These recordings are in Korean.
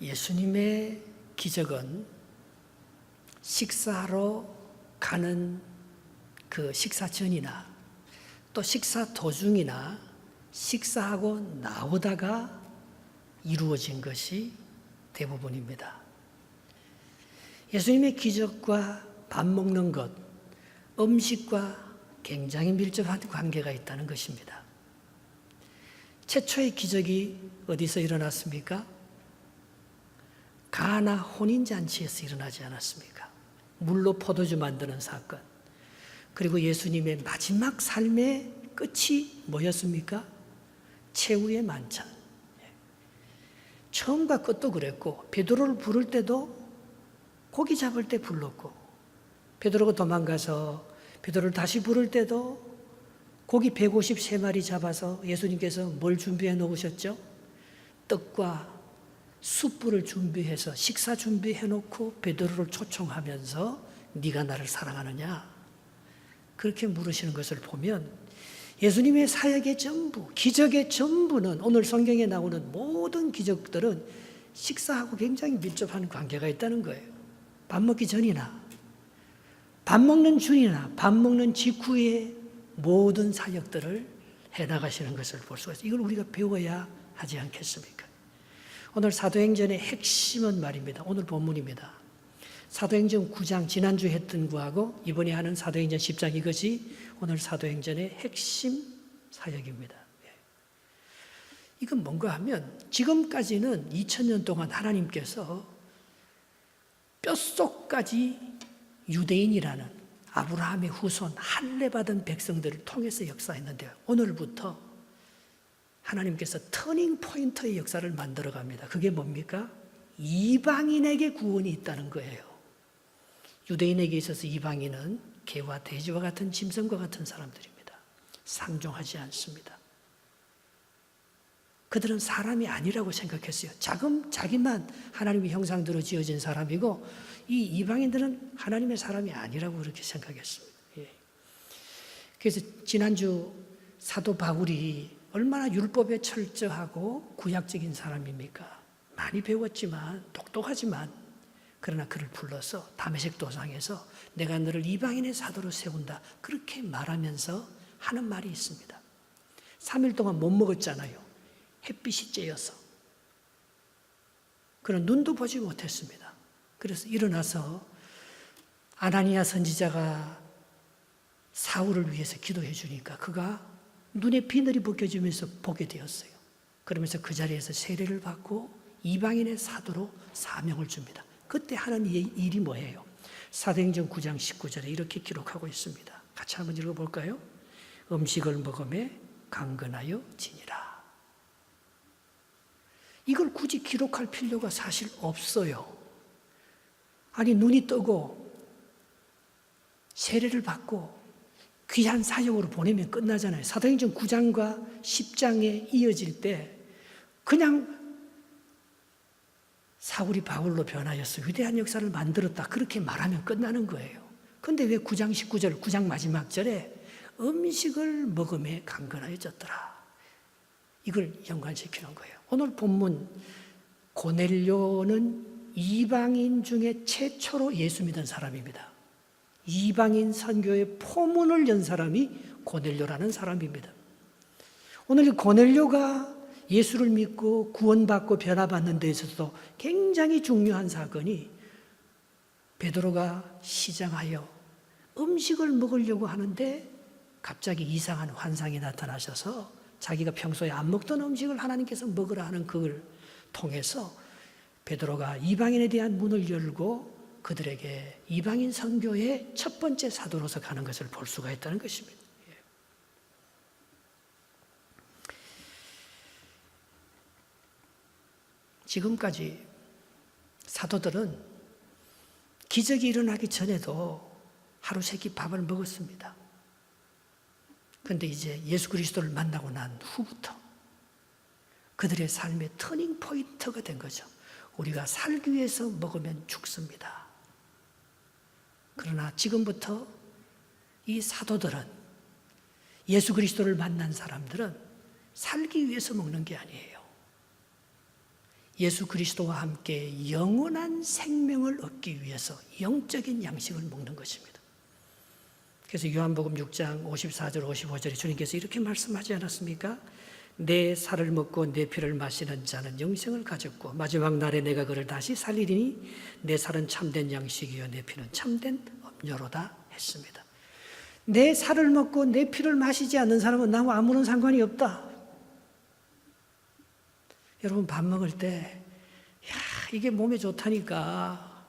예수님의 기적은 식사하러 가는 그 식사 전이나 또 식사 도중이나 식사하고 나오다가 이루어진 것이 대부분입니다. 예수님의 기적과 밥 먹는 것, 음식과 굉장히 밀접한 관계가 있다는 것입니다. 최초의 기적이 어디서 일어났습니까? 가나 혼인잔치에서 일어나지 않았습니까? 물로 포도주 만드는 사건. 그리고 예수님의 마지막 삶의 끝이 뭐였습니까? 최후의 만찬. 처음과 끝도 그랬고, 베드로를 부를 때도 고기 잡을 때 불렀고, 베드로가 도망가서 베드로를 다시 부를 때도 고기 153마리 잡아서 예수님께서 뭘 준비해 놓으셨죠? 떡과 숯불을 준비해서 식사 준비해 놓고 베드로를 초청하면서 네가 나를 사랑하느냐? 그렇게 물으시는 것을 보면 예수님의 사역의 전부, 기적의 전부는 오늘 성경에 나오는 모든 기적들은 식사하고 굉장히 밀접한 관계가 있다는 거예요. 밥 먹기 전이나 밥 먹는 중이나 밥 먹는 직후에 모든 사역들을 해나가시는 것을 볼 수가 있어요. 이걸 우리가 배워야 하지 않겠습니까? 오늘 사도행전의 핵심은 말입니다. 오늘 본문입니다. 사도행전 9장 지난주에 했던 거하고 이번에 하는 사도행전 10장 이것이 오늘 사도행전의 핵심 사역입니다. 이건 뭔가 하면 지금까지는 2000년 동안 하나님께서 뼛속까지 유대인이라는 아브라함의 후손 할례받은 백성들을 통해서 역사했는데요. 오늘부터 하나님께서 터닝 포인트의 역사를 만들어 갑니다. 그게 뭡니까? 이방인에게 구원이 있다는 거예요. 유대인에게 있어서 이방인은 개와 돼지와 같은 짐승과 같은 사람들입니다. 상종하지 않습니다. 그들은 사람이 아니라고 생각했어요. 자기만 하나님의 형상대로 지어진 사람이고 이 이방인들은 하나님의 사람이 아니라고 그렇게 생각했습니다. 그래서 지난주 사도 바울이 얼마나 율법에 철저하고 구약적인 사람입니까? 많이 배웠지만 똑똑하지만 그러나 그를 불러서 다메섹 도상에서 내가 너를 이방인의 사도로 세운다 그렇게 말하면서 하는 말이 있습니다. 3일 동안 못 먹었잖아요. 햇빛이 쬐여서. 그런 눈도 보지 못했습니다. 그래서 일어나서 아나니아 선지자가 사울을 위해서 기도해 주니까 그가 눈에 비늘이 벗겨지면서 보게 되었어요. 그러면서 그 자리에서 세례를 받고 이방인의 사도로 사명을 줍니다. 그때 하는 일이 뭐예요? 사도행전 9장 19절에 이렇게 기록하고 있습니다. 같이 한번 읽어볼까요? 음식을 먹으며 강건하여 지니라. 이걸 굳이 기록할 필요가 사실 없어요. 아니 눈이 뜨고 세례를 받고 귀한 사역으로 보내면 끝나잖아요. 사도행전 9장과 10장에 이어질 때 그냥 사울이 바울로 변하여서 위대한 역사를 만들었다 그렇게 말하면 끝나는 거예요. 그런데 왜 9장 19절 9장 마지막 절에 음식을 먹음에 강건하여졌더라 이걸 연관시키는 거예요. 오늘 본문 고넬료는 이방인 중에 최초로 예수 믿은 사람입니다. 이방인 선교의 포문을 연 사람이 고넬료라는 사람입니다. 오늘 고넬료가 예수를 믿고 구원받고 변화받는 데 있어서도 굉장히 중요한 사건이 베드로가 시장하여 음식을 먹으려고 하는데 갑자기 이상한 환상이 나타나셔서 자기가 평소에 안 먹던 음식을 하나님께서 먹으라 하는 그걸 통해서 베드로가 이방인에 대한 문을 열고 그들에게 이방인 선교의 첫 번째 사도로서 가는 것을 볼 수가 있다는 것입니다. 지금까지 사도들은 기적이 일어나기 전에도 하루 세 끼 밥을 먹었습니다. 그런데 이제 예수 그리스도를 만나고 난 후부터 그들의 삶의 터닝 포인트가 된 거죠. 우리가 살기 위해서 먹으면 죽습니다. 그러나 지금부터 이 사도들은 예수 그리스도를 만난 사람들은 살기 위해서 먹는 게 아니에요. 예수 그리스도와 함께 영원한 생명을 얻기 위해서 영적인 양식을 먹는 것입니다. 그래서 요한복음 6장 54절 55절에 주님께서 이렇게 말씀하지 않았습니까? 내 살을 먹고 내 피를 마시는 자는 영생을 가졌고 마지막 날에 내가 그를 다시 살리리니 내 살은 참된 양식이요 내 피는 참된 음료로다 했습니다. 내 살을 먹고 내 피를 마시지 않는 사람은 나와 아무런 상관이 없다. 여러분 밥 먹을 때 이게 몸에 좋다니까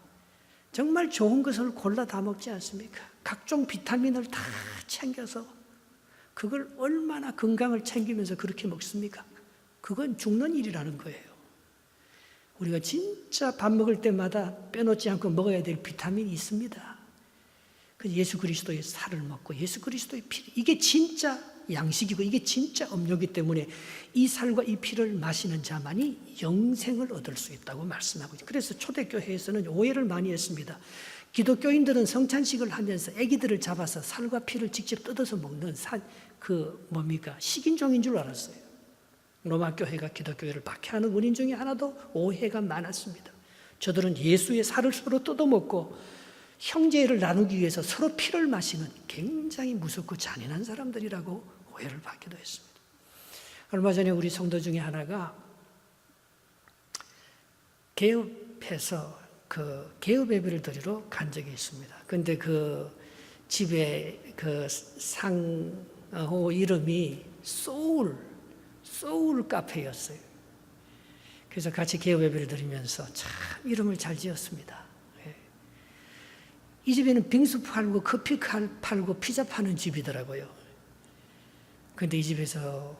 정말 좋은 것을 골라 다 먹지 않습니까? 각종 비타민을 다 챙겨서 그걸 얼마나 건강을 챙기면서 그렇게 먹습니까? 그건 죽는 일이라는 거예요. 우리가 진짜 밥 먹을 때마다 빼놓지 않고 먹어야 될 비타민이 있습니다. 그 예수 그리스도의 살을 먹고 예수 그리스도의 피, 이게 진짜 양식이고 이게 진짜 음료이기 때문에 이 살과 이 피를 마시는 자만이 영생을 얻을 수 있다고 말씀하고 있어요. 그래서 초대교회에서는 오해를 많이 했습니다. 기독교인들은 성찬식을 하면서 아기들을 잡아서 살과 피를 직접 뜯어서 먹는 식인종인 줄 알았어요. 로마 교회가 기독교회를 박해하는 원인 중에 하나도 오해가 많았습니다. 저들은 예수의 살을 서로 뜯어먹고 형제를 나누기 위해서 서로 피를 마시는 굉장히 무섭고 잔인한 사람들이라고 오해를 받기도 했습니다. 얼마 전에 우리 성도 중에 하나가 개업해서 개업 예배를 드리러 간 적이 있습니다. 근데 그 집에 상호 이름이 소울 카페였어요. 그래서 같이 개업 예배를 드리면서 참 이름을 잘 지었습니다. 이 집에는 빙수 팔고 커피 팔고 피자 파는 집이더라고요. 그런데 이 집에서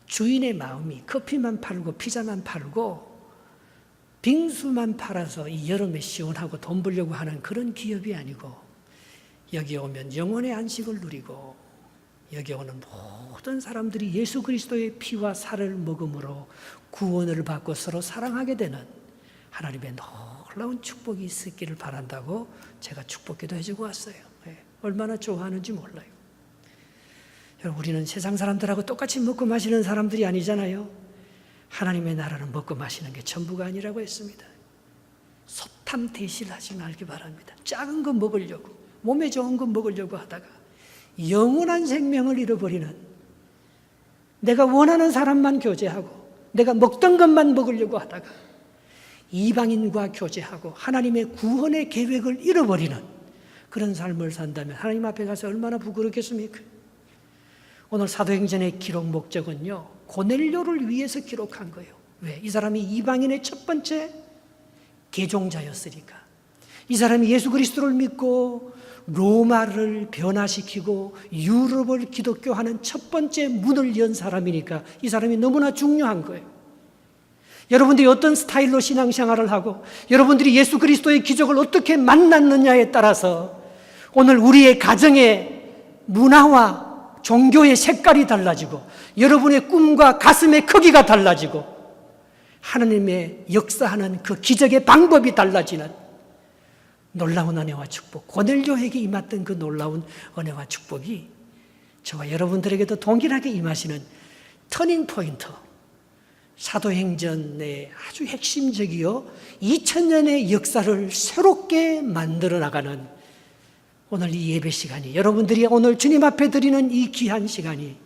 주인의 마음이 커피만 팔고 피자만 팔고 빙수만 팔아서 이 여름에 시원하고 돈 벌려고 하는 그런 기업이 아니고 여기 오면 영혼의 안식을 누리고 여기 오는 모든 사람들이 예수 그리스도의 피와 살을 먹음으로 구원을 받고 서로 사랑하게 되는 하나님의 놀라운 축복이 있기를 바란다고 제가 축복기도 해주고 왔어요. 얼마나 좋아하는지 몰라요. 여러분, 우리는 세상 사람들하고 똑같이 먹고 마시는 사람들이 아니잖아요. 하나님의 나라는 먹고 마시는 게 전부가 아니라고 했습니다. 소탐대실하지 말기 바랍니다. 작은 거 먹으려고, 몸에 좋은 거 먹으려고 하다가 영원한 생명을 잃어버리는, 내가 원하는 사람만 교제하고 내가 먹던 것만 먹으려고 하다가 이방인과 교제하고 하나님의 구원의 계획을 잃어버리는 그런 삶을 산다면 하나님 앞에 가서 얼마나 부끄럽겠습니까? 오늘 사도행전의 기록 목적은요, 고넬료를 위해서 기록한 거예요. 왜? 이 사람이 이방인의 첫 번째 개종자였으니까. 이 사람이 예수 그리스도를 믿고 로마를 변화시키고 유럽을 기독교화하는 첫 번째 문을 연 사람이니까 이 사람이 너무나 중요한 거예요. 여러분들이 어떤 스타일로 신앙생활을 하고 여러분들이 예수 그리스도의 기적을 어떻게 만났느냐에 따라서 오늘 우리의 가정의 문화와 종교의 색깔이 달라지고 여러분의 꿈과 가슴의 크기가 달라지고 하나님의 역사하는 그 기적의 방법이 달라지는 놀라운 은혜와 축복, 고넬료에게 임했던 그 놀라운 은혜와 축복이 저와 여러분들에게도 동일하게 임하시는 터닝 포인트, 사도행전의 아주 핵심적이요 2000년의 역사를 새롭게 만들어 나가는 오늘 이 예배 시간이, 여러분들이 오늘 주님 앞에 드리는 이 귀한 시간이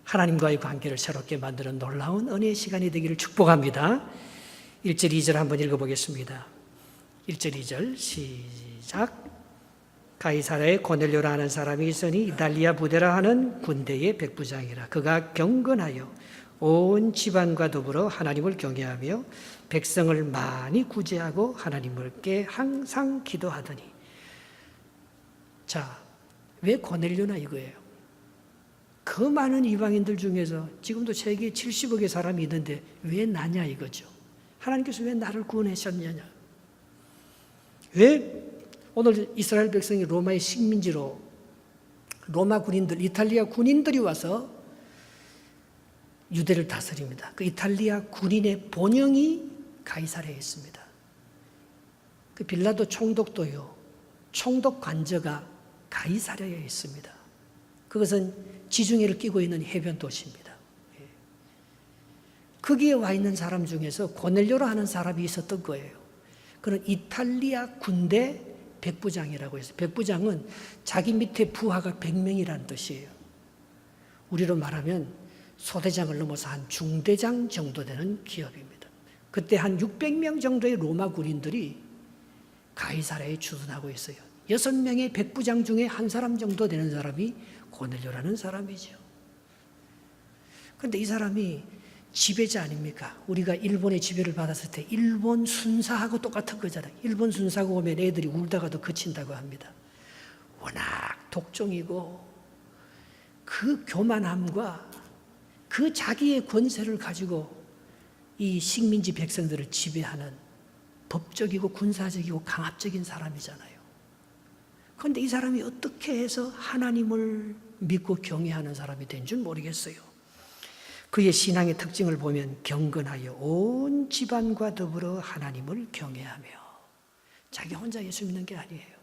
하나님과의 관계를 새롭게 만드는 놀라운 은혜의 시간이 되기를 축복합니다. 1절 2절 한번 읽어보겠습니다. 1절 2절 시작. 가이사라에 고넬료라 하는 사람이 있으니 이달리아 부대라 하는 군대의 백부장이라. 그가 경건하여 온 집안과 더불어 하나님을 경외하며 백성을 많이 구제하고 하나님께 항상 기도하더니. 자, 왜 고넬료나 이거예요? 그 많은 이방인들 중에서 지금도 세계에 70억의 사람이 있는데 왜 나냐 이거죠. 하나님께서 왜 나를 구원하셨느냐. 왜 오늘 이스라엘 백성이 로마의 식민지로 로마 군인들, 이탈리아 군인들이 와서 유대를 다스립니다. 그 이탈리아 군인의 본영이 가이사랴에 있습니다. 그 빌라도 총독도요, 총독 관저가 가이사랴에 있습니다. 그것은 지중해를 끼고 있는 해변 도시입니다. 거기에 와 있는 사람 중에서 고넬료라 하는 사람이 있었던 거예요. 그는 이탈리아 군대 백부장이라고 했어요. 백부장은 자기 밑에 부하가 100명이라는 뜻이에요. 우리로 말하면 소대장을 넘어서 한 중대장 정도 되는 기업입니다. 그때 한 600명 정도의 로마 군인들이 가이사랴에 주둔하고 있어요. 6명의 백부장 중에 한 사람 정도 되는 사람이 고넬료라는 사람이죠. 그런데 이 사람이 지배자 아닙니까? 우리가 일본의 지배를 받았을 때 일본 순사하고 똑같은 거잖아요. 일본 순사가 오면 애들이 울다가도 그친다고 합니다. 워낙 독종이고 그 교만함과 그 자기의 권세를 가지고 이 식민지 백성들을 지배하는 법적이고 군사적이고 강압적인 사람이잖아요. 그런데 이 사람이 어떻게 해서 하나님을 믿고 경외하는 사람이 된 줄 모르겠어요. 그의 신앙의 특징을 보면 경건하여 온 집안과 더불어 하나님을 경외하며, 자기 혼자 예수 믿는 게 아니에요.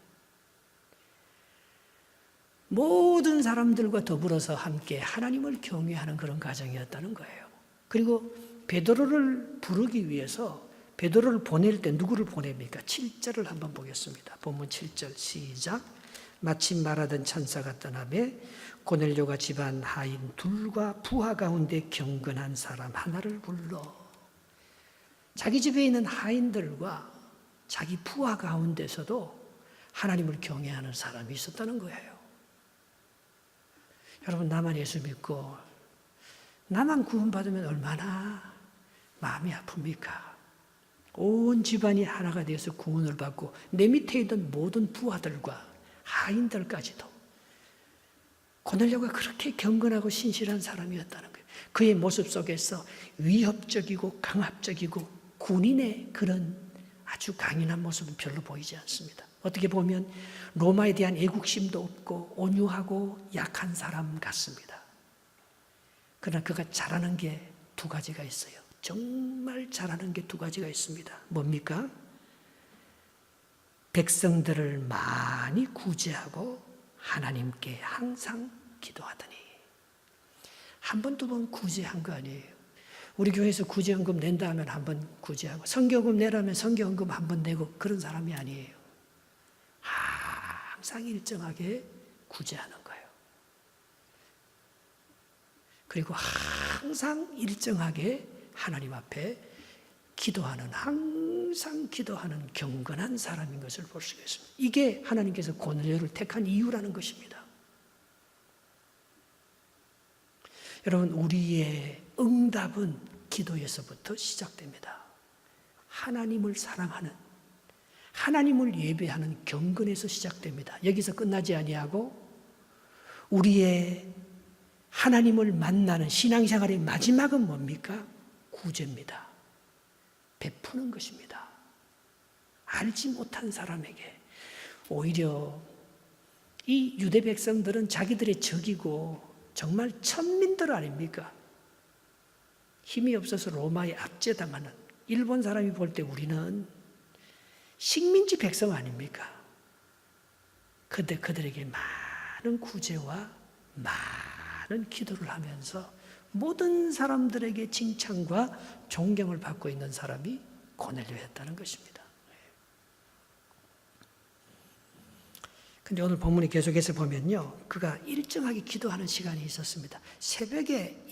모든 사람들과 더불어서 함께 하나님을 경외하는 그런 가정이었다는 거예요. 그리고 베드로를 부르기 위해서 베드로를 보낼 때 누구를 보냅니까? 7절을 한번 보겠습니다. 본문 7절 시작. 마침 말하던 천사가 떠나매 고넬료가 집안 하인 둘과 부하 가운데 경건한 사람 하나를 불러. 자기 집에 있는 하인들과 자기 부하 가운데서도 하나님을 경외하는 사람이 있었다는 거예요. 여러분, 나만 예수 믿고 나만 구원받으면 얼마나 마음이 아픕니까? 온 집안이 하나가 되어서 구원을 받고 내 밑에 있던 모든 부하들과 하인들까지도. 고넬료가 그렇게 경건하고 신실한 사람이었다는 거예요. 그의 모습 속에서 위협적이고 강압적이고 군인의 그런 아주 강인한 모습은 별로 보이지 않습니다. 어떻게 보면 로마에 대한 애국심도 없고 온유하고 약한 사람 같습니다. 그러나 그가 잘하는 게 두 가지가 있어요. 정말 잘하는 게 두 가지가 있습니다. 뭡니까? 백성들을 많이 구제하고 하나님께 항상 기도하더니. 한 번, 두 번 구제한 거 아니에요. 우리 교회에서 구제헌금 낸다 하면 한 번 구제하고 선교헌금 내라면 선교헌금 한 번 내고 그런 사람이 아니에요. 항상 일정하게 구제하는 거예요. 그리고 항상 일정하게 하나님 앞에 기도하는, 항상 기도하는 경건한 사람인 것을 볼 수가 있습니다. 이게 하나님께서 고넬료를 택한 이유라는 것입니다. 여러분, 우리의 응답은 기도에서부터 시작됩니다. 하나님을 사랑하는, 하나님을 예배하는 경건에서 시작됩니다. 여기서 끝나지 아니하고 우리의 하나님을 만나는 신앙생활의 마지막은 뭡니까? 구제입니다. 베푸는 것입니다. 알지 못한 사람에게. 오히려 이 유대 백성들은 자기들의 적이고 정말 천민들 아닙니까? 힘이 없어서 로마에 압제당하는, 일본 사람이 볼 때 우리는 식민지 백성 아닙니까? 그런데 그들에게 많은 구제와 많은 기도를 하면서 모든 사람들에게 칭찬과 존경을 받고 있는 사람이 고넬료였다는 것입니다. 그런데 오늘 본문이 계속해서 보면요, 그가 일정하게 기도하는 시간이 있었습니다. 새벽에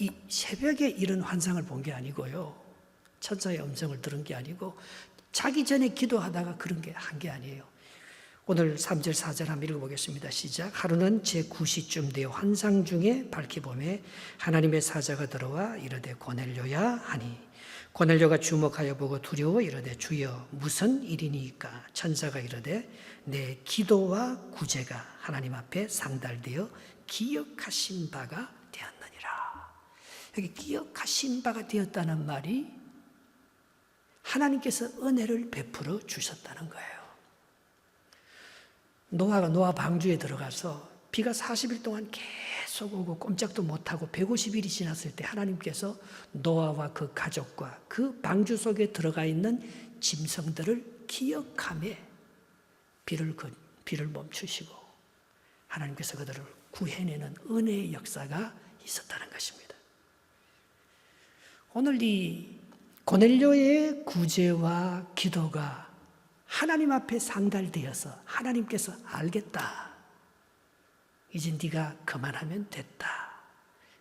이런 환상을 본 게 아니고요, 천사의 음성을 들은 게 아니고 자기 전에 기도하다가 그런 게 한 게 아니에요. 오늘 3절 4절 한번 읽어보겠습니다. 시작. 하루는 제9시쯤 되어 환상 중에 밝히 보매 하나님의 사자가 들어와 이르되 고넬료야 하니, 고넬료가 주목하여 보고 두려워 이르되 주여 무슨 일이니까? 천사가 이르되 내 기도와 구제가 하나님 앞에 상달되어 기억하신 바가 되었느니라. 여기 기억하신 바가 되었다는 말이 하나님께서 은혜를 베풀어 주셨다는 거예요. 노아가 노아 방주에 들어가서 비가 40일 동안 계속 오고 꼼짝도 못하고 150일이 지났을 때 하나님께서 노아와 그 가족과 그 방주 속에 들어가 있는 짐승들을 기억하며 비를 멈추시고 하나님께서 그들을 구해내는 은혜의 역사가 있었다는 것입니다. 오늘 이 고넬료의 구제와 기도가 하나님 앞에 상달되어서 하나님께서 알겠다. 이제 네가 그만하면 됐다.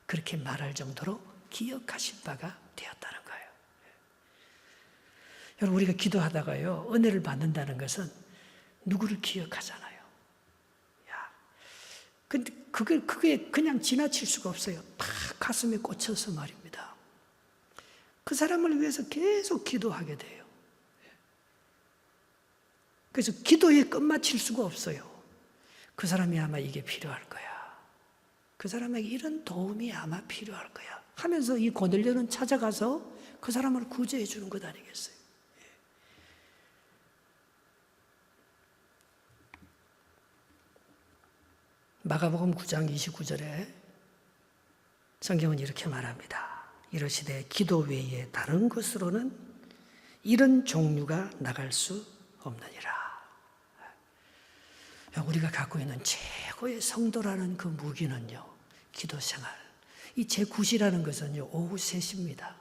그렇게 말할 정도로 기억하실 바가 되었다는 거예요. 여러분, 우리가 기도하다가요, 은혜를 받는다는 것은 누구를 기억하잖아요. 근데 그게 그냥 지나칠 수가 없어요. 팍 가슴에 꽂혀서 말입니다. 그 사람을 위해서 계속 기도하게 돼요. 그래서 기도에 끝마칠 수가 없어요. 그 사람이 아마 이게 필요할 거야. 그 사람에게 이런 도움이 아마 필요할 거야. 하면서 이 고넬료는 찾아가서 그 사람을 구제해 주는 것 아니겠어요? 마가복음 9장 29절에 성경은 이렇게 말합니다. 이러시되 기도 외에 다른 것으로는 이런 종류가 나갈 수 없느니라. 우리가 갖고 있는 최고의 성도라는 그 무기는요, 기도 생활. 이 제9시라는 것은요, 오후 3시입니다.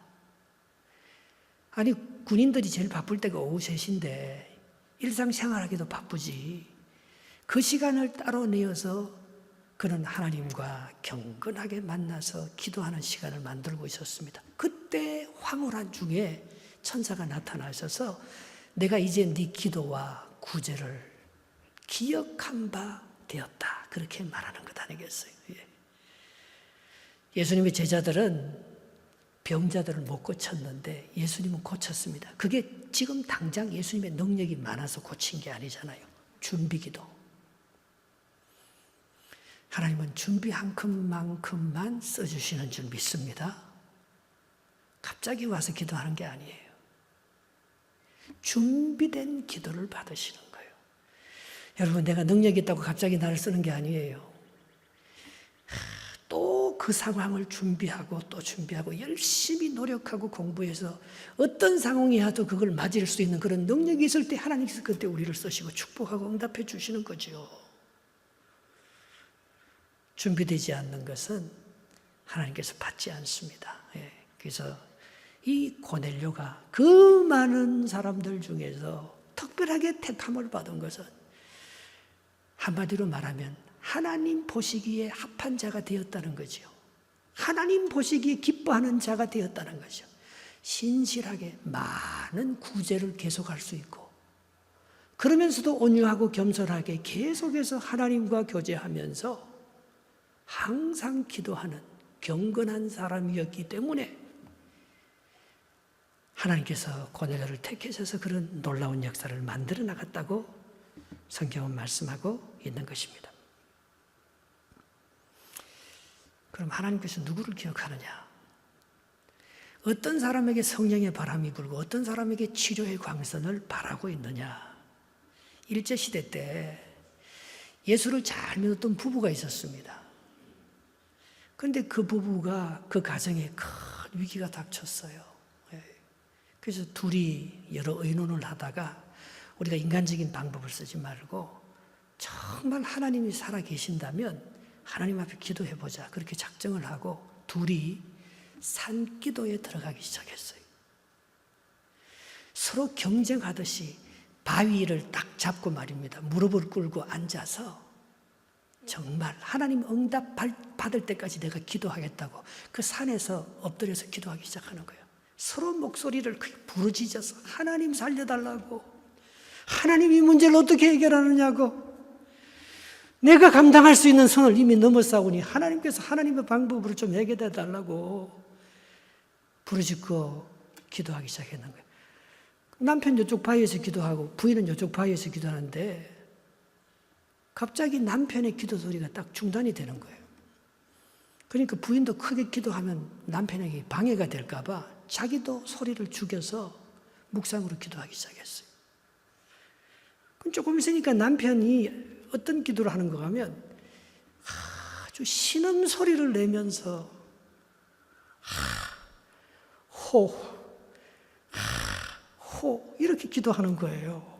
아니, 군인들이 제일 바쁠 때가 오후 3시인데 일상생활하기도 바쁘지. 그 시간을 따로 내어서 그는 하나님과 경건하게 만나서 기도하는 시간을 만들고 있었습니다. 그때 황홀한 중에 천사가 나타나셔서 내가 이제 네 기도와 구제를 기억한 바 되었다. 그렇게 말하는 것 아니겠어요? 예수님의 제자들은 병자들을 못 고쳤는데 예수님은 고쳤습니다. 그게 지금 당장 예수님의 능력이 많아서 고친 게 아니잖아요. 준비기도. 하나님은 준비한 것만큼만 써주시는 줄 믿습니다. 갑자기 와서 기도하는 게 아니에요. 준비된 기도를 받으시는 거예요. 여러분, 내가 능력이 있다고 갑자기 나를 쓰는 게 아니에요. 또 그 상황을 준비하고 또 준비하고 열심히 노력하고 공부해서 어떤 상황이 와도 그걸 맞을 수 있는 그런 능력이 있을 때 하나님께서 그때 우리를 쓰시고 축복하고 응답해 주시는 거죠. 준비되지 않는 것은 하나님께서 받지 않습니다. 그래서 이 고넬료가 그 많은 사람들 중에서 특별하게 택함을 받은 것은 한마디로 말하면 하나님 보시기에 합한 자가 되었다는 거죠. 하나님 보시기에 기뻐하는 자가 되었다는 거죠. 신실하게 많은 구제를 계속할 수 있고 그러면서도 온유하고 겸손하게 계속해서 하나님과 교제하면서 항상 기도하는 경건한 사람이었기 때문에 하나님께서 고넬료를 택하셔서 그런 놀라운 역사를 만들어 나갔다고 성경은 말씀하고 있는 것입니다. 그럼 하나님께서 누구를 기억하느냐? 어떤 사람에게 성령의 바람이 불고 어떤 사람에게 치료의 광선을 바라고 있느냐? 일제시대 때 예수를 잘 믿었던 부부가 있었습니다. 그런데 그 부부가 그 가정에 큰 위기가 닥쳤어요. 그래서 둘이 여러 의논을 하다가 우리가 인간적인 방법을 쓰지 말고 정말 하나님이 살아계신다면 하나님 앞에 기도해보자. 그렇게 작정을 하고 둘이 산기도에 들어가기 시작했어요. 서로 경쟁하듯이 바위를 딱 잡고 말입니다. 무릎을 꿇고 앉아서 정말 하나님 응답 받을 때까지 내가 기도하겠다고 그 산에서 엎드려서 기도하기 시작하는 거예요. 서로 목소리를 부르짖어서 하나님 살려달라고, 하나님 이 문제를 어떻게 해결하느냐고, 내가 감당할 수 있는 선을 이미 넘어싸우니 하나님께서 하나님의 방법으로 좀 해결해 달라고 부르짖고 기도하기 시작했는 거예요. 남편 이쪽 바위에서 기도하고 부인은 이쪽 바위에서 기도하는데 갑자기 남편의 기도 소리가 딱 중단이 되는 거예요. 그러니까 부인도 크게 기도하면 남편에게 방해가 될까 봐 자기도 소리를 죽여서 묵상으로 기도하기 시작했어요. 그럼 조금 있으니까 남편이 어떤 기도를 하는 거 하면 아주 신음 소리를 내면서 호 이렇게 기도하는 거예요.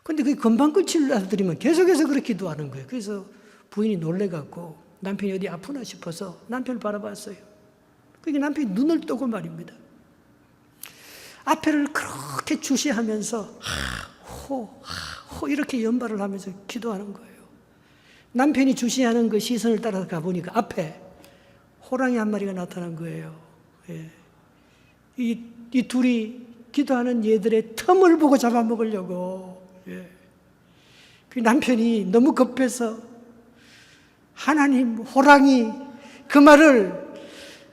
그런데 그게 금방 끝을 놔두면 계속해서 그렇게 기도하는 거예요. 그래서 부인이 놀래갖고 남편이 어디 아프나 싶어서 남편을 바라봤어요. 그게 남편이 눈을 뜨고 말입니다. 앞에를 그렇게 주시하면서 호 이렇게 연발을 하면서 기도하는 거예요. 남편이 주시하는 그 시선을 따라서 가보니까 앞에 호랑이 한 마리가 나타난 거예요. 예. 이 둘이 기도하는 얘들의 틈을 보고 잡아먹으려고. 예. 그 남편이 너무 급해서 하나님, 호랑이 그 말을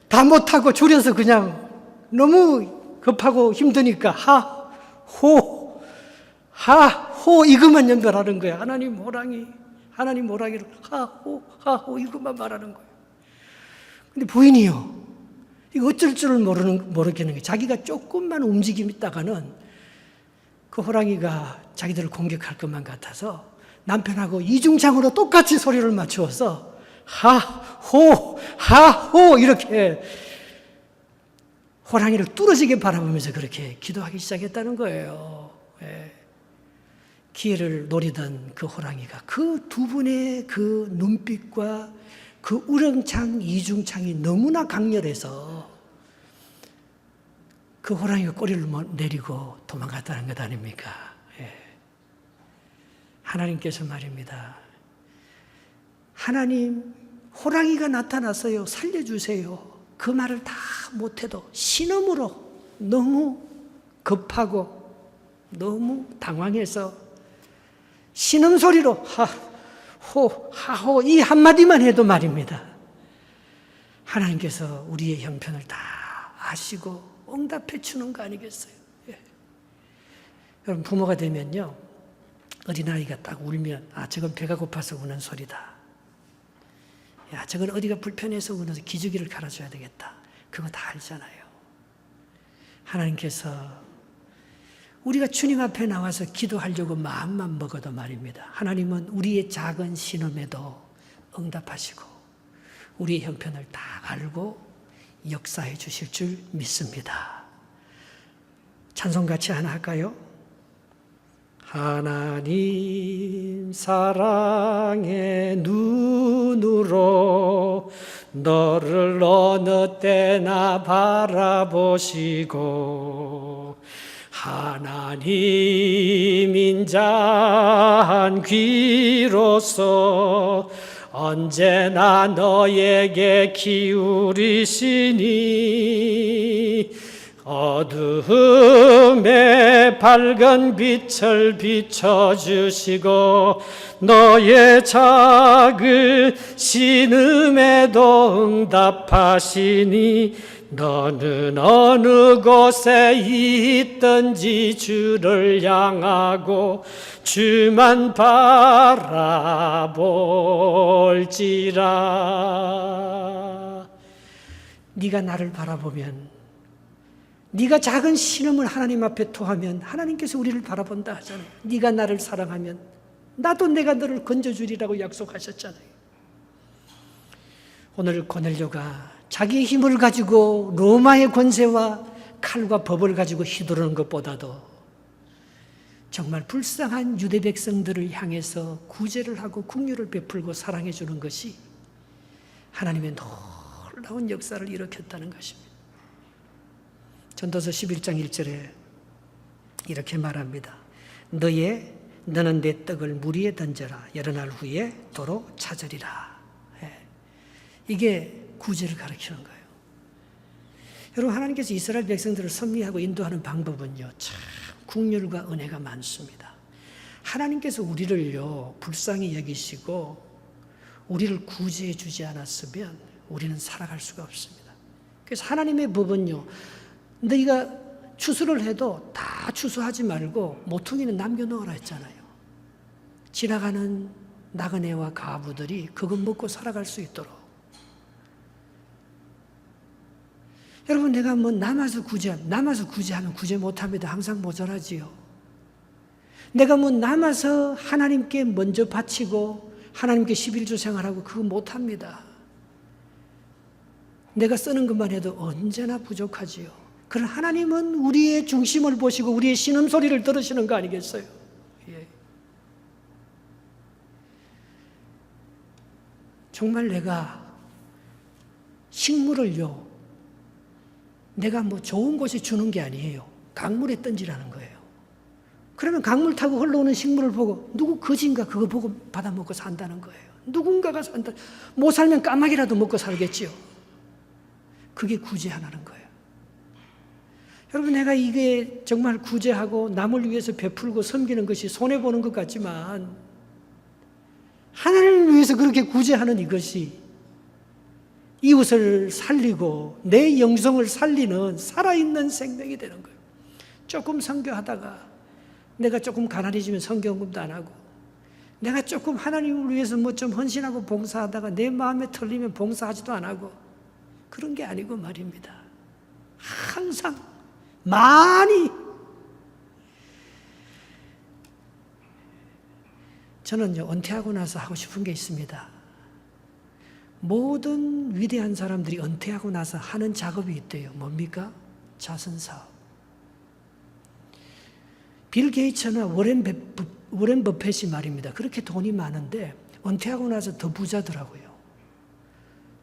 다 못하고 줄여서 그냥 너무 급하고 힘드니까 하호 이것만 연결하는 거야. 하나님 호랑이를 하호 이것만 말하는 거예요. 근데 부인이요, 이거 어쩔 줄을 모르겠는 거예요. 자기가 조금만 움직임 있다가는 그 호랑이가 자기들을 공격할 것만 같아서 남편하고 이중창으로 똑같이 소리를 맞추어서 하호 이렇게 호랑이를 뚫어지게 바라보면서 그렇게 기도하기 시작했다는 거예요. 예. 기회를 노리던 그 호랑이가 그 두 분의 그 눈빛과 그 우렁창 이중창이 너무나 강렬해서 그 호랑이가 꼬리를 내리고 도망갔다는 것 아닙니까? 예. 하나님께서 말입니다. 하나님, 호랑이가 나타났어요. 살려주세요. 그 말을 다 못해도 신음으로 너무 급하고 너무 당황해서 신음소리로 하호 이 한마디만 해도 말입니다. 하나님께서 우리의 형편을 다 아시고 응답해 주는 거 아니겠어요? 예. 여러분, 부모가 되면요, 어린아이가 딱 울면 저건 배가 고파서 우는 소리다. 야, 저건 어디가 불편해서 우는서 기저귀를 갈아줘야 되겠다. 그거 다 알잖아요. 하나님께서 우리가 주님 앞에 나와서 기도하려고 마음만 먹어도 말입니다. 하나님은 우리의 작은 신음에도 응답하시고 우리의 형편을 다 알고 역사해 주실 줄 믿습니다. 찬송 같이 하나 할까요? 하나님 사랑의 눈으로 너를 어느 때나 바라보시고 하나님 인자한 귀로서 언제나 너에게 기울이시니 어두움에 밝은 빛을 비춰주시고 너의 작은 신음에도 응답하시니 너는 어느 곳에 있든지 주를 향하고 주만 바라볼지라. 네가 나를 바라보면, 네가 작은 신음을 하나님 앞에 토하면 하나님께서 우리를 바라본다 하잖아요. 네가 나를 사랑하면 나도 내가 너를 건져주리라고 약속하셨잖아요. 오늘 고넬료가 자기의 힘을 가지고 로마의 권세와 칼과 법을 가지고 휘두르는 것보다도 정말 불쌍한 유대 백성들을 향해서 구제를 하고 긍휼을 베풀고 사랑해 주는 것이 하나님의 놀라운 역사를 일으켰다는 것입니다. 전도서 11장 1절에 이렇게 말합니다. 너는 내 떡을 물 위에 던져라. 여러 날 후에 도로 찾으리라. 이게 구제를 가르치는 거예요. 여러분, 하나님께서 이스라엘 백성들을 섭리하고 인도하는 방법은요, 참 긍휼과 은혜가 많습니다. 하나님께서 우리를요 불쌍히 여기시고 우리를 구제해 주지 않았으면 우리는 살아갈 수가 없습니다. 그래서 하나님의 법은요, 너희가 추수를 해도 다 추수하지 말고 모퉁이는 남겨놓으라 했잖아요. 지나가는 나그네와 과부들이 그거 먹고 살아갈 수 있도록. 여러분, 내가 남아서 구제하면 구제 못합니다. 항상 모자라지요. 내가 남아서 하나님께 먼저 바치고 하나님께 11조 생활하고 그거 못합니다. 내가 쓰는 것만 해도 언제나 부족하지요. 그러나 하나님은 우리의 중심을 보시고 우리의 신음소리를 들으시는 거 아니겠어요? 예. 정말 내가 식물을요 내가 뭐 좋은 곳에 주는 게 아니에요. 강물에 던지라는 거예요. 그러면 강물 타고 흘러오는 식물을 보고 누구 거지인가 그거 보고 받아먹고 산다는 거예요. 누군가가 산다. 못 살면 까마귀라도 먹고 살겠지요. 그게 구제하라는 거예요. 여러분, 내가 이게 정말 구제하고 남을 위해서 베풀고 섬기는 것이 손해보는 것 같지만 하나님을 위해서 그렇게 구제하는 이것이 이웃을 살리고 내 영성을 살리는 살아있는 생명이 되는 거예요. 조금 선교하다가 내가 조금 가난해지면 선교금도 안 하고, 내가 조금 하나님을 위해서 뭐 좀 헌신하고 봉사하다가 내 마음에 털리면 봉사하지도 안 하고, 그런 게 아니고 말입니다. 항상 많이. 저는요, 은퇴하고 나서 하고 싶은 게 있습니다. 모든 위대한 사람들이 은퇴하고 나서 하는 작업이 있대요. 뭡니까? 자선사업. 빌 게이츠나 워렌 버핏이 말입니다. 그렇게 돈이 많은데 은퇴하고 나서 더 부자더라고요.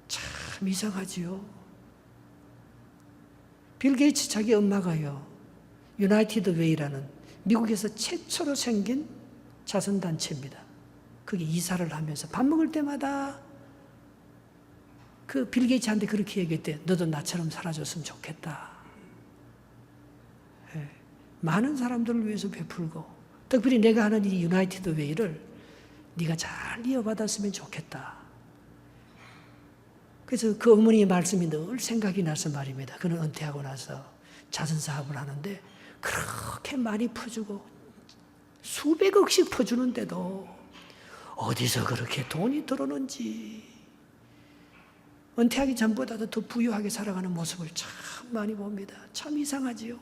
참 이상하지요. 빌 게이츠 자기 엄마가요, 유나이티드 웨이라는 미국에서 최초로 생긴 자선단체입니다. 거기 이사를 하면서 밥 먹을 때마다 그 빌 게이츠한테 그렇게 얘기했대. 너도 나처럼 살아줬으면 좋겠다. 네. 많은 사람들을 위해서 베풀고, 특별히 내가 하는 이 유나이티드 웨이를 네가 잘 이어받았으면 좋겠다. 그래서 그 어머니의 말씀이 늘 생각이 나서 말입니다. 그는 은퇴하고 나서 자선사업을 하는데 그렇게 많이 퍼주고 수백억씩 퍼주는데도 어디서 그렇게 돈이 들어오는지, 은퇴하기 전보다도 더 부유하게 살아가는 모습을 참 많이 봅니다. 참 이상하지요.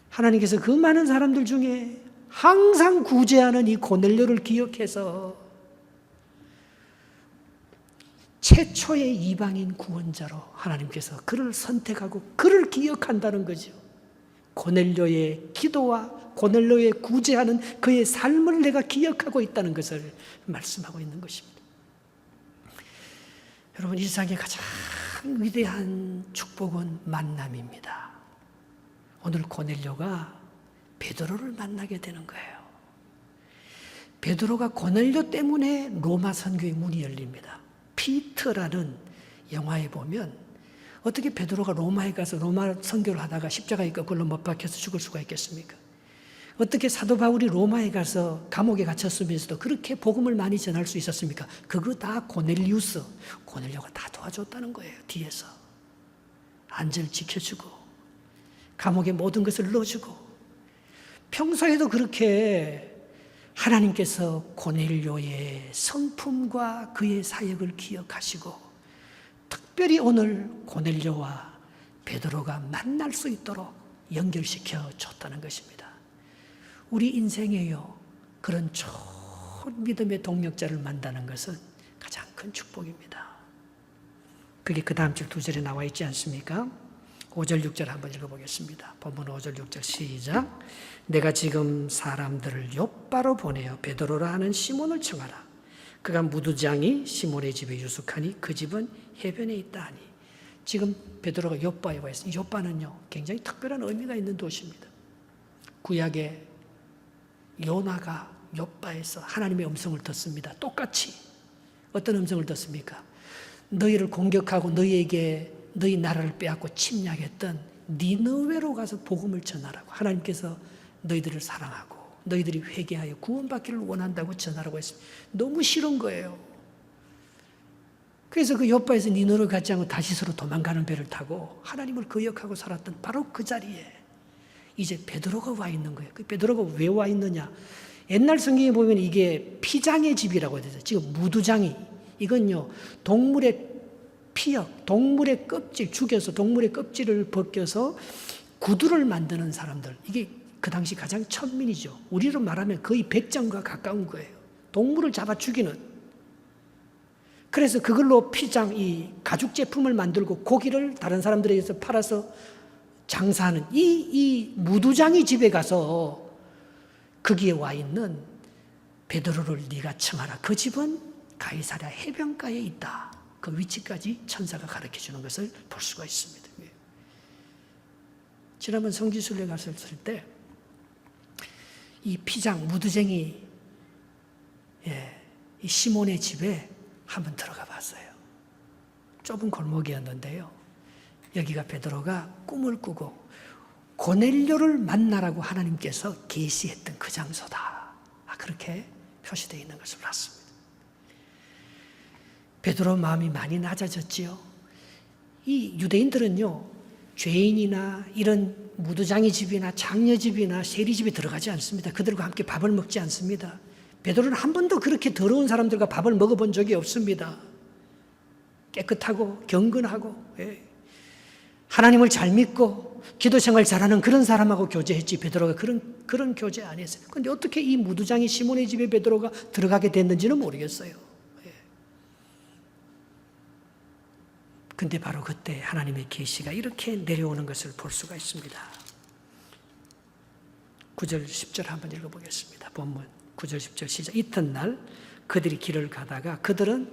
하나님께서 그 많은 사람들 중에 항상 구제하는 이 고넬료를 기억해서 최초의 이방인 구원자로 하나님께서 그를 선택하고 그를 기억한다는 거죠. 고넬료의 기도와 고넬료의 구제하는 그의 삶을 내가 기억하고 있다는 것을 말씀하고 있는 것입니다. 여러분, 이 세상의 가장 위대한 축복은 만남입니다. 오늘 고넬료가 베드로를 만나게 되는 거예요. 베드로가 고넬료 때문에 로마 선교의 문이 열립니다. 피터라는 영화에 보면 어떻게 베드로가 로마에 가서 로마 선교를 하다가 십자가에 거꾸로 못 박혀서 죽을 수가 있겠습니까? 어떻게 사도 바울이 로마에 가서 감옥에 갇혔으면서도 그렇게 복음을 많이 전할 수 있었습니까? 그거 다 고넬료가 다 도와줬다는 거예요. 뒤에서 안전을 지켜주고 감옥에 모든 것을 넣어주고, 평소에도 그렇게 하나님께서 고넬료의 성품과 그의 사역을 기억하시고 특별히 오늘 고넬료와 베드로가 만날 수 있도록 연결시켜 줬다는 것입니다. 우리 인생에요, 그런 좋은 믿음의 동력자를 만나는 것은 가장 큰 축복입니다. 그게 그 다음 줄 2절에 나와 있지 않습니까? 5절 6절 한번 읽어보겠습니다. 본문 5절 6절 시작. 내가 지금 사람들을 욥바로 보내어 베드로라 하는 시몬을 청하라. 그가 무두장이 시몬의 집에 유숙하니 그 집은 해변에 있다 하니. 지금 베드로가 욥바에 와 있습니다. 욥바는요, 굉장히 특별한 의미가 있는 도시입니다. 구약의 요나가 욥바에서 하나님의 음성을 듣습니다. 똑같이 어떤 음성을 듣습니까? 너희를 공격하고 너희 나라를 빼앗고 침략했던 니느웨로 가서 복음을 전하라고, 하나님께서 너희들을 사랑하고 너희들이 회개하여 구원받기를 원한다고 전하라고 했습니다. 너무 싫은 거예요. 그래서 그 욥바에서 니느웨로 가지 않고 다시스로 도망가는 배를 타고 하나님을 거역하고 살았던 바로 그 자리에 이제 베드로가 와 있는 거예요. 그 베드로가 왜 와 있느냐? 옛날 성경에 보면 이게 피장의 집이라고 되죠. 지금 무두장이, 이건요 동물의 피역, 동물의 껍질, 죽여서 동물의 껍질을 벗겨서 구두를 만드는 사람들, 이게 그 당시 가장 천민이죠. 우리로 말하면 거의 백정과 가까운 거예요. 동물을 잡아 죽이는. 그래서 그걸로 피장, 이 가죽 제품을 만들고 고기를 다른 사람들에게서 팔아서 장사하는 이 무두장이 집에 가서 거기에 와 있는 베드로를 네가 청하라. 그 집은 가이사랴 해변가에 있다. 그 위치까지 천사가 가르쳐 주는 것을 볼 수가 있습니다. 지난번 성지순례 갔을 때 이 피장 무드쟁이 이 시몬의 집에 한번 들어가 봤어요. 좁은 골목이었는데요. 여기가 베드로가 꿈을 꾸고 고넬료를 만나라고 하나님께서 계시했던 그 장소다. 그렇게 표시되어 있는 것을 봤습니다. 베드로 마음이 많이 낮아졌지요. 이 유대인들은요, 죄인이나 이런 무두장이 집이나 장녀 집이나 세리 집에 들어가지 않습니다. 그들과 함께 밥을 먹지 않습니다. 베드로는 한 번도 그렇게 더러운 사람들과 밥을 먹어본 적이 없습니다. 깨끗하고 경건하고 하나님을 잘 믿고 기도 생활 잘하는 그런 사람하고 교제했지, 베드로가 그런 교제 안 했어요. 그런데 어떻게 이 무두장이 시몬의 집에 베드로가 들어가게 됐는지는 모르겠어요. 근데 바로 그때 하나님의 계시가 이렇게 내려오는 것을 볼 수가 있습니다. 9절 10절 한번 읽어보겠습니다. 본문 9절 10절 시작. 이튿날 그들이 길을 가다가 그들은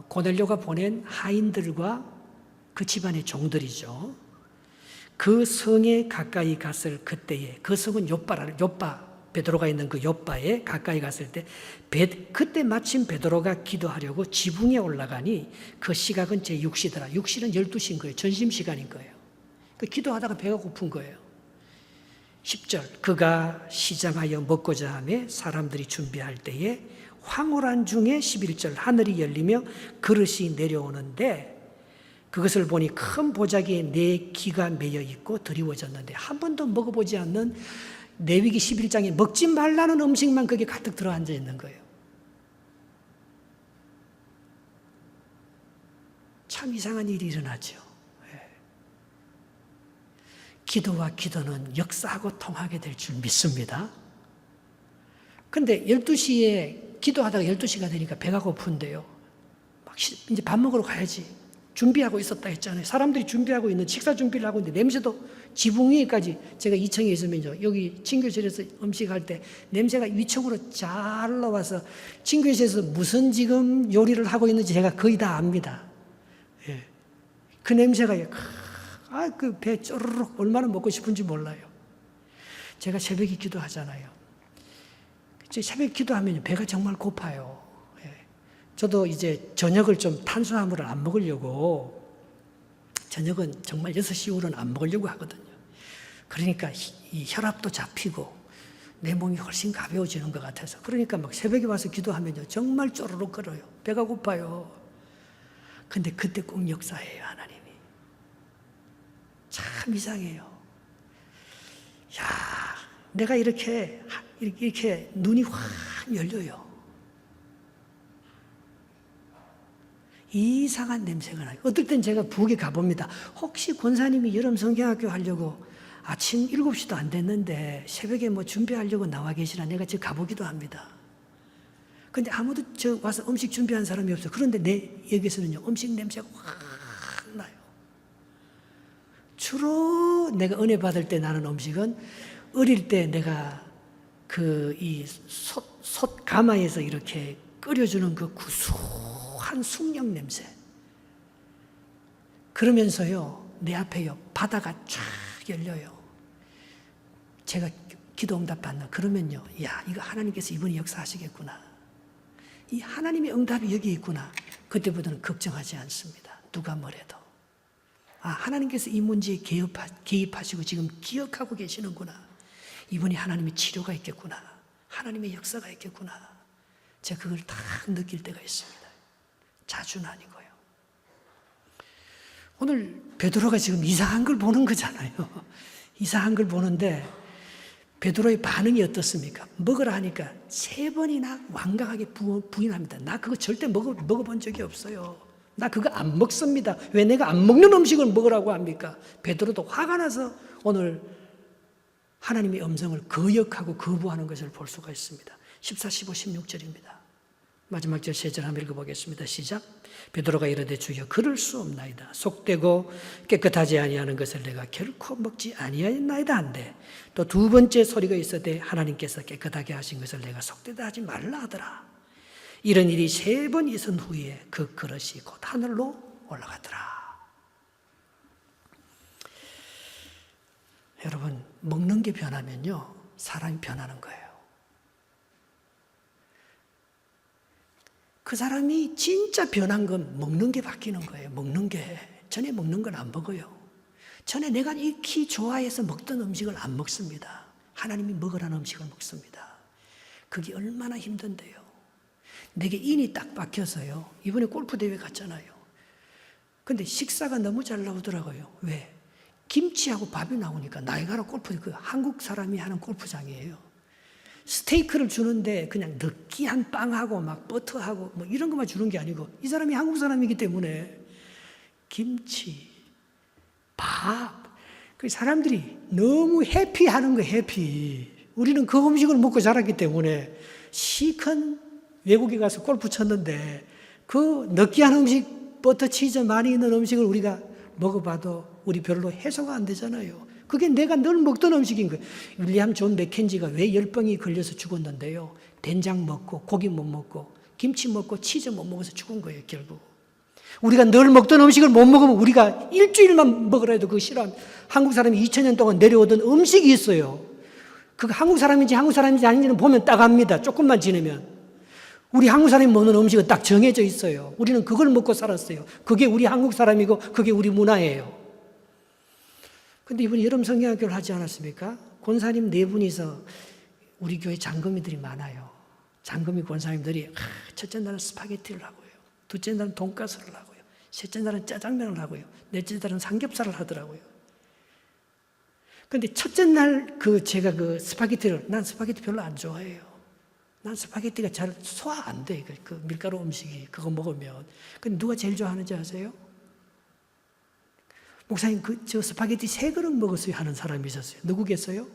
고넬료가 보낸 하인들과 그 집안의 종들이죠. 그 성에 가까이 갔을 그때에, 그 성은 요빠, 베드로가 있는 그 요빠에 가까이 갔을 때 그때 마침 베드로가 기도하려고 지붕에 올라가니 그 시각은 제6시더라. 6시는 12시인 거예요. 점심시간인 거예요. 기도하다가 배가 고픈 거예요. 10절 그가 시장하여 먹고자 하며 사람들이 준비할 때에 황홀한 중에 11절 하늘이 열리며 그릇이 내려오는데 그것을 보니 큰 보자기에 네 기가 매여 있고 드리워졌는데 한 번도 먹어보지 않는 레위기 11장에 먹지 말라는 음식만 거기에 가득 들어앉아 있는 거예요. 참 이상한 일이 일어나죠. 기도와 기도는 역사하고 통하게 될 줄 믿습니다. 그런데 12시에 기도하다가 12시가 되니까 배가 고픈데요. 막 이제 밥 먹으러 가야지. 준비하고 있었다 했잖아요. 사람들이 준비하고 있는 식사 준비를 하고 있는데 냄새도 지붕 위에까지, 제가 2층에 있으면요, 여기 친교실에서 음식할 때 냄새가 위층으로 잘 올라와서 친교실에서 무슨 지금 요리를 하고 있는지 제가 거의 다 압니다. 예. 그 냄새가 그 배 쪼르륵 얼마나 먹고 싶은지 몰라요. 제가 새벽에 기도하잖아요. 새벽 기도하면 배가 정말 고파요. 저도 이제 저녁을 좀 탄수화물을 안 먹으려고, 저녁은 정말 6시 이후로는 안 먹으려고 하거든요. 그러니까 이 혈압도 잡히고 내 몸이 훨씬 가벼워지는 것 같아서, 그러니까 막 새벽에 와서 기도하면요 정말 쪼르륵 끓어요. 배가 고파요. 근데 그때 꼭 역사해요, 하나님이. 참 이상해요. 야, 내가 이렇게 눈이 확 열려요. 이상한 냄새가 나요. 어떨 땐 제가 부엌에 가봅니다. 혹시 권사님이 여름 성경학교 하려고 아침 7시도 안 됐는데 새벽에 뭐 준비하려고 나와 계시나, 내가 지금 가보기도 합니다. 근데 아무도 저 와서 음식 준비한 사람이 없어요. 그런데 내 여기서는요 음식 냄새가 확 나요. 주로 내가 은혜 받을 때 나는 음식은 어릴 때 내가 이 솥 가마에서 이렇게 끓여주는 그 구수한 숙력 냄새. 그러면서요 내 앞에요 바다가 쫙 열려요. 제가 기도 응답 받나 그러면요, 야 이거 하나님께서 이번에 역사하시겠구나, 이 하나님의 응답이 여기 있구나. 그때부터는 걱정하지 않습니다. 누가 뭐래도. 하나님께서 이 문제에 개입하시고 지금 기억하고 계시는구나. 이번에 하나님의 치료가 있겠구나. 하나님의 역사가 있겠구나. 제가 그걸 다 느낄 때가 있습니다. 자주는 아니고요. 오늘 베드로가 지금 이상한 걸 보는 거잖아요. 이상한 걸 보는데 베드로의 반응이 어떻습니까? 먹으라 하니까 3번이나 완강하게 부인합니다. 나 그거 절대 먹어본 적이 없어요. 나 그거 안 먹습니다. 왜 내가 안 먹는 음식을 먹으라고 합니까? 베드로도 화가 나서 오늘 하나님의 음성을 거역하고 거부하는 것을 볼 수가 있습니다. 14, 15, 16절입니다. 마지막 절 3절 한번 읽어보겠습니다. 시작. 베드로가 이르되 주여 그럴 수 없나이다. 속되고 깨끗하지 아니하는 것을 내가 결코 먹지 아니하였나이다 한데, 또 2번째 소리가 있어되 하나님께서 깨끗하게 하신 것을 내가 속되다 하지 말라 하더라. 이런 일이 3번 있은 후에 그 그릇이 곧 하늘로 올라가더라. 여러분, 먹는 게 변하면요, 사람이 변하는 거예요. 그 사람이 진짜 변한 건 먹는 게 바뀌는 거예요. 먹는 게. 전에 먹는 걸 안 먹어요. 전에 내가 익히 좋아해서 먹던 음식을 안 먹습니다. 하나님이 먹으라는 음식을 먹습니다. 그게 얼마나 힘든데요. 내게 인이 딱 박혀서요. 이번에 골프 대회 갔잖아요. 근데 식사가 너무 잘 나오더라고요. 왜? 김치하고 밥이 나오니까. 나이가라 골프, 그 한국 사람이 하는 골프장이에요. 스테이크를 주는데 그냥 느끼한 빵하고 막 버터하고 뭐 이런 것만 주는 게 아니고, 이 사람이 한국 사람이기 때문에 김치, 밥, 그 사람들이 너무 해피하는 거예요. 해피. 우리는 그 음식을 먹고 자랐기 때문에 시큰 외국에 가서 골프 쳤는데 그 느끼한 음식, 버터, 치즈 많이 있는 음식을 우리가 먹어봐도 우리 별로 해소가 안 되잖아요. 그게 내가 늘 먹던 음식인 거예요. 윌리엄 존 맥켄지가 왜 열병이 걸려서 죽었는데요. 된장 먹고 고기 못 먹고 김치 먹고 치즈 못 먹어서 죽은 거예요, 결국. 우리가 늘 먹던 음식을 못 먹으면 우리가 일주일만 먹으라 해도 그거 싫어합니다. 한국 사람이 2000년 동안 내려오던 음식이 있어요. 그거 한국 사람인지 아닌지는 보면 딱 압니다. 조금만 지내면. 우리 한국 사람이 먹는 음식은 딱 정해져 있어요. 우리는 그걸 먹고 살았어요. 그게 우리 한국 사람이고 그게 우리 문화예요. 근데 이번에 여름 성경학교를 하지 않았습니까? 권사님 4분이서 우리 교회 장금이들이 많아요. 장금이 권사님들이 첫째 날은 스파게티를 하고요. 둘째 날은 돈가스를 하고요. 셋째 날은 짜장면을 하고요. 넷째 날은 삼겹살을 하더라고요. 근데 첫째 날 제가 스파게티를, 난 스파게티 별로 안 좋아해요. 난 스파게티가 잘 소화 안 돼. 그 밀가루 음식이 그거 먹으면. 근데 누가 제일 좋아하는지 아세요? 목사님, 저 스파게티 3그릇 먹었어요 하는 사람이 있었어요. 누구겠어요?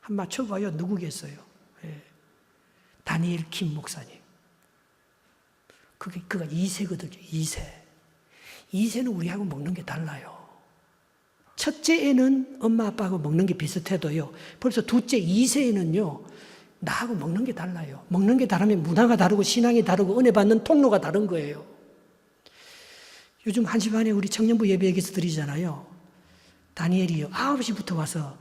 한 맞춰봐요. 누구겠어요? 예. 다니엘 킴 목사님. 그가 2세거든요. 2세. 2세는 우리하고 먹는 게 달라요. 첫째 애는 엄마 아빠하고 먹는 게 비슷해도요. 벌써 둘째 2세에는요. 나하고 먹는 게 달라요. 먹는 게 다르면 문화가 다르고 신앙이 다르고 은혜 받는 통로가 다른 거예요. 요즘 1시 반에 우리 청년부 예배에게서 드리잖아요. 다니엘이요. 9시부터 와서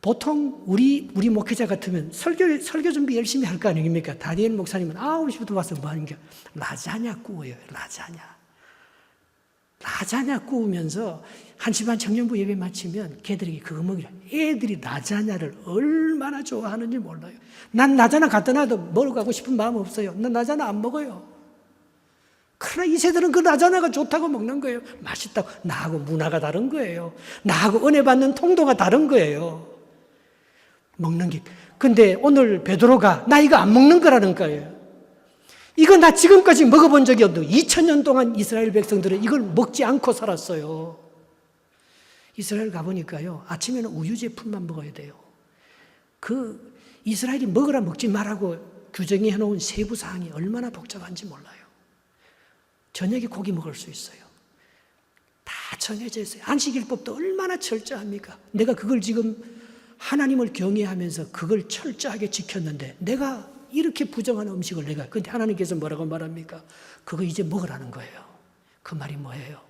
보통 우리 목회자 같으면 설교 준비 열심히 할 거 아닙니까? 다니엘 목사님은 9시부터 와서 뭐 하는 게 라자냐 구워요. 라자냐 구우면서 1시 반 청년부 예배 마치면 걔들에게 그거 먹이라. 애들이 라자냐를 얼마나 좋아하는지 몰라요. 난 라자냐 갖다 놔도 먹으러 가고 싶은 마음 없어요. 난 라자냐 안 먹어요. 그러나 이 세대는 그 라자냐가 좋다고 먹는 거예요. 맛있다고. 나하고 문화가 다른 거예요. 나하고 은혜 받는 통도가 다른 거예요. 먹는 게. 근데 오늘 베드로가 나 이거 안 먹는 거라는 거예요. 이거 나 지금까지 먹어본 적이 없는데 2000년 동안 이스라엘 백성들은 이걸 먹지 않고 살았어요. 이스라엘 가보니까요. 아침에는 우유 제품만 먹어야 돼요. 이스라엘이 먹으라 먹지 말라고 규정해 놓은 세부 사항이 얼마나 복잡한지 몰라요. 저녁에 고기 먹을 수 있어요. 다 정해져 있어요. 안식일법도 얼마나 철저합니까? 내가 그걸 지금 하나님을 경외하면서 그걸 철저하게 지켰는데 내가 이렇게 부정한 음식을 근데 하나님께서 뭐라고 말합니까? 그거 이제 먹으라는 거예요. 그 말이 뭐예요?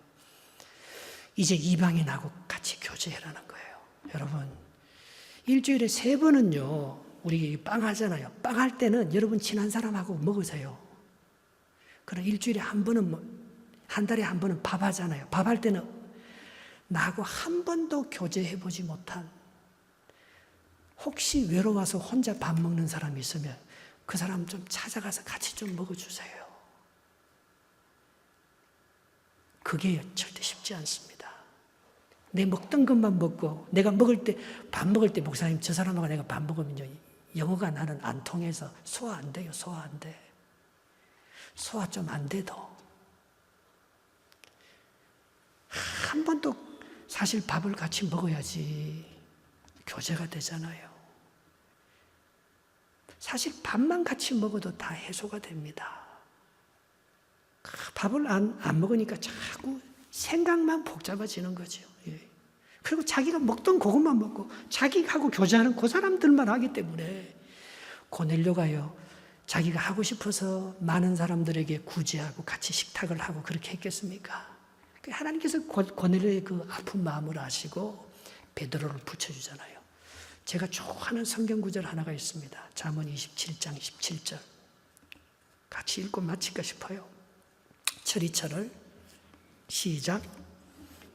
이제 이방인하고 같이 교제해라는 거예요. 여러분, 일주일에 3번은요, 우리 빵 하잖아요. 빵 할 때는 여러분 친한 사람하고 먹으세요. 그럼 일주일에 한 달에 한 번은 밥 하잖아요. 밥 할 때는 나하고 한 번도 교제해보지 못한, 혹시 외로워서 혼자 밥 먹는 사람이 있으면 그 사람 좀 찾아가서 같이 좀 먹어주세요. 그게 절대 쉽지 않습니다. 내 먹던 것만 먹고, 내가 밥 먹을 때 목사님 저 사람하고 내가 밥 먹으면요, 영어가 나는 안 통해서 소화 안 돼요. 소화 안 돼. 소화 좀 안 돼도. 한 번도 사실 밥을 같이 먹어야지 교제가 되잖아요. 사실 밥만 같이 먹어도 다 해소가 됩니다. 밥을 안 먹으니까 자꾸 생각만 복잡해지는 거죠. 예. 그리고 자기가 먹던 그것만 먹고 자기하고 교제하는 그 사람들만 하기 때문에 고넬료가요, 자기가 하고 싶어서 많은 사람들에게 구제하고 같이 식탁을 하고 그렇게 했겠습니까? 하나님께서 고넬료의 그 아픈 마음을 아시고 베드로를 붙여주잖아요. 제가 좋아하는 성경 구절 하나가 있습니다. 잠언 27장 17절. 같이 읽고 마칠까 싶어요. 철이철을 시작.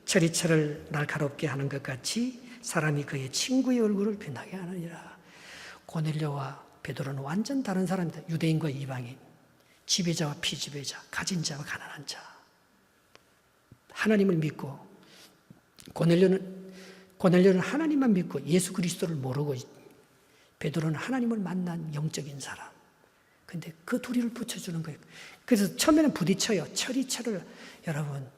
철이철을 날카롭게 하는 것 같이 사람이 그의 친구의 얼굴을 빛나게 하느니라. 고넬료와 베드로는 완전 다른 사람이다. 유대인과 이방인, 지배자와 피지배자, 가진 자와 가난한 자. 하나님을 믿고 고넬료는 하나님만 믿고 예수 그리스도를 모르고, 베드로는 하나님을 만난 영적인 사람. 근데 그 둘이를 붙여주는 거예요. 그래서 처음에는 부딪혀요. 철이철을. 여러분,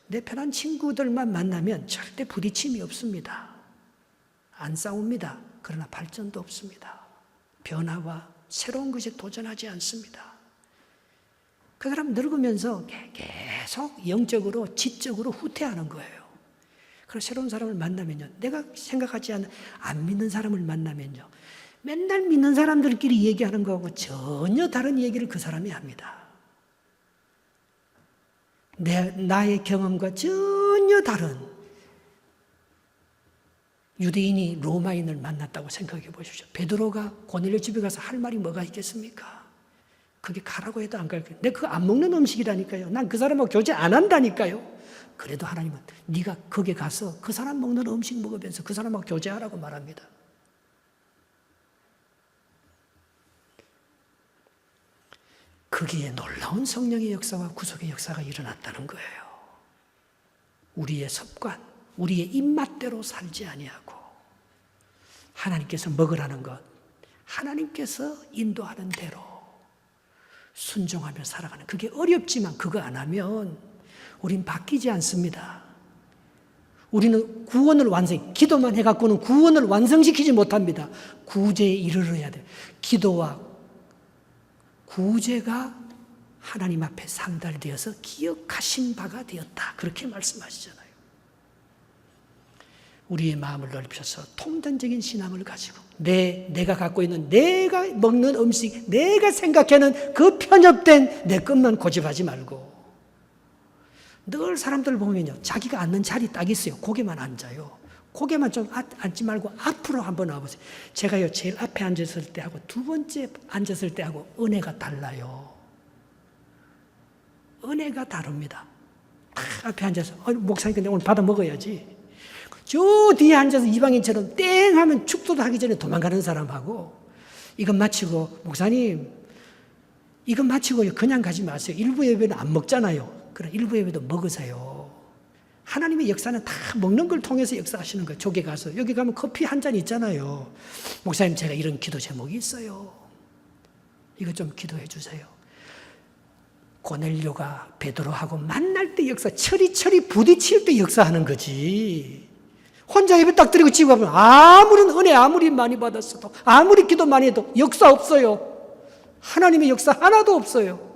내 편한 친구들만 만나면 절대 부딪힘이 없습니다. 안 싸웁니다. 그러나 발전도 없습니다. 변화와 새로운 것에 도전하지 않습니다. 그 사람 늙으면서 계속 영적으로, 지적으로 후퇴하는 거예요. 그래서 새로운 사람을 만나면요, 내가 생각하지 않는, 안 믿는 사람을 만나면요, 맨날 믿는 사람들끼리 얘기하는 거하고 전혀 다른 얘기를 그 사람이 합니다. 나의 경험과 전혀 다른. 유대인이 로마인을 만났다고 생각해 보십시오. 베드로가 고넬료 집에 가서 할 말이 뭐가 있겠습니까? 그게 가라고 해도 안 갈 거예요. 내가 그거 안 먹는 음식이라니까요. 난 그 사람하고 교제 안 한다니까요. 그래도 하나님은 네가 거기 가서 그 사람 먹는 음식 먹으면서 그 사람하고 교제하라고 말합니다. 거기에 놀라운 성령의 역사와 구속의 역사가 일어났다는 거예요. 우리의 습관, 우리의 입맛대로 살지 아니하고 하나님께서 먹으라는 것, 하나님께서 인도하는 대로 순종하며 살아가는, 그게 어렵지만 그거 안 하면 우린 바뀌지 않습니다. 우리는 구원을 기도만 해갖고는 구원을 완성시키지 못합니다. 구제에 이르러야 돼요. 기도와 구제가 하나님 앞에 상달되어서 기억하신 바가 되었다. 그렇게 말씀하시잖아요. 우리의 마음을 넓혀서 통전적인 신앙을 가지고 내가 갖고 있는, 내가 먹는 음식, 내가 생각하는 그 편협된 내 것만 고집하지 말고, 늘 사람들 보면요, 자기가 앉는 자리 딱 있어요. 고개만 앉아요. 고개만 좀 앉지 말고 앞으로 한번 와보세요. 제가요, 제일 앞에 앉았을 때하고 두 번째 앉았을 때하고 은혜가 달라요. 은혜가 다릅니다. 앞에 앉아서 목사님 근데 오늘 받아 먹어야지. 저 뒤에 앉아서 이방인처럼 땡 하면 축도도 하기 전에 도망가는 사람하고, 이건 마치고 목사님 이건 마치고요 그냥 가지 마세요. 일부 예배는 안 먹잖아요. 그럼 일부 예배도 먹으세요. 하나님의 역사는 다 먹는 걸 통해서 역사하시는 거예요. 저기 가서 여기 가면 커피 한 잔 있잖아요. 목사님 제가 이런 기도 제목이 있어요. 이거 좀 기도해 주세요. 고넬료가 베드로하고 만날 때 역사, 철이 부딪힐 때 역사하는 거지. 혼자 예배 딱 드리고 집에 가면 아무런 은혜 아무리 많이 받았어도, 아무리 기도 많이 해도 역사 없어요. 하나님의 역사 하나도 없어요.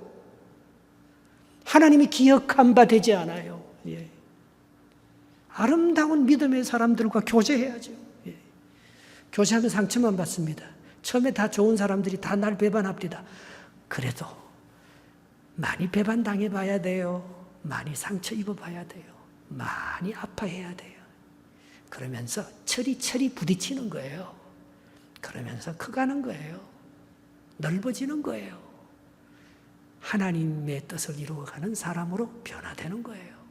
하나님이 기억한 바 되지 않아요. 예. 아름다운 믿음의 사람들과 교제해야죠. 예. 교제하면 상처만 받습니다. 처음에 다 좋은 사람들이 다 날 배반합니다. 그래도 많이 배반당해 봐야 돼요. 많이 상처 입어봐야 돼요. 많이 아파해야 돼요. 그러면서 철이 부딪히는 거예요. 그러면서 커가는 거예요. 넓어지는 거예요. 하나님의 뜻을 이루어가는 사람으로 변화되는 거예요.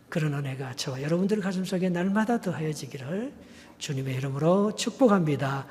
그런 은혜가 저와 여러분들 가슴속에 날마다 더하여지기를 주님의 이름으로 축복합니다.